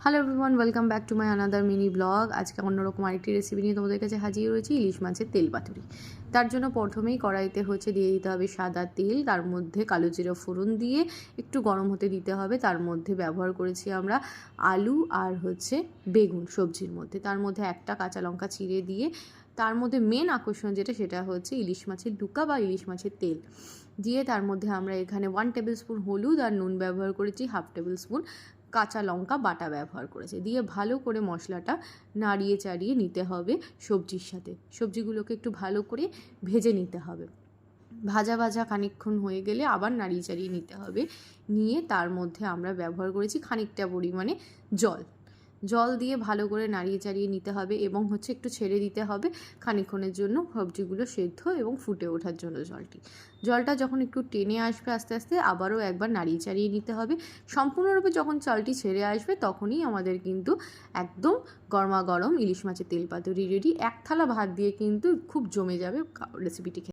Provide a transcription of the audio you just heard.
Hello everyone, welcome back to my another mini blog. আজকে অন্যরকম আরেকটি রেসিপি নিয়ে তোমাদের কাছে হাজির হয়েছি, ইলিশ মাছের তেল পাতুরি। তার জন্য প্রথমেই কড়াইতে দিয়ে দিতে হবে সাদা তেল, তার মধ্যে কালো জিরা ফোড়ন দিয়ে একটু গরম হতে দিতে হবে। তার মধ্যে ব্যবহার করেছি আমরা আলু আর বেগুন সবজির মধ্যে। তার মধ্যে একটা কাঁচা লঙ্কা চিড়ে দিয়ে তার মধ্যে মেন আকর্ষণ সেটা হচ্ছে ইলিশ মাছের ডুকা বা ইলিশ মাছের তেল দিয়ে তার মধ্যে আমরা এখানে 1 টেবিল স্পুন হলুদ আর নুন ব্যবহার করেছি, 1/2 টেবিল স্পুন কাঁচা লঙ্কা বাটা ব্যবহার করেছে, দিয়ে ভালো করে মশলাটা নাড়িয়ে চাড়িয়ে নিতে হবে। সবজির সাথে সবজিগুলোকে একটু ভালো করে ভেজে নিতে হবে। ভাজা ভাজা খানিকক্ষণ হয়ে গেলে আবার নাড়িয়ে চাড়িয়ে নিতে হবে। নিয়ে তার মধ্যে আমরা ব্যবহার করেছি খানিকটা পরিমাণে জল দিয়ে ভালো করে নাড়িয়ে চাড়িয়ে নিতে হবে এবং একটু ছেড়ে দিতে হবে খানিকক্ষণের জন্য সবজিগুলো সেদ্ধ এবং ফুটে ওঠার জন্য। জলটা যখন একটু টেনে আসবে আস্তে আস্তে আবারও একবার নাড়িয়ে চাড়িয়ে নিতে হবে। সম্পূর্ণরূপে যখন চালটি ছেড়ে আসবে তখনই আমাদের কিন্তু একদম গরমা গরম ইলিশ মাছের তেল পাতুরি রেডি। এক থালা ভাত দিয়ে কিন্তু খুব জমে যাবে রেসিপিটি।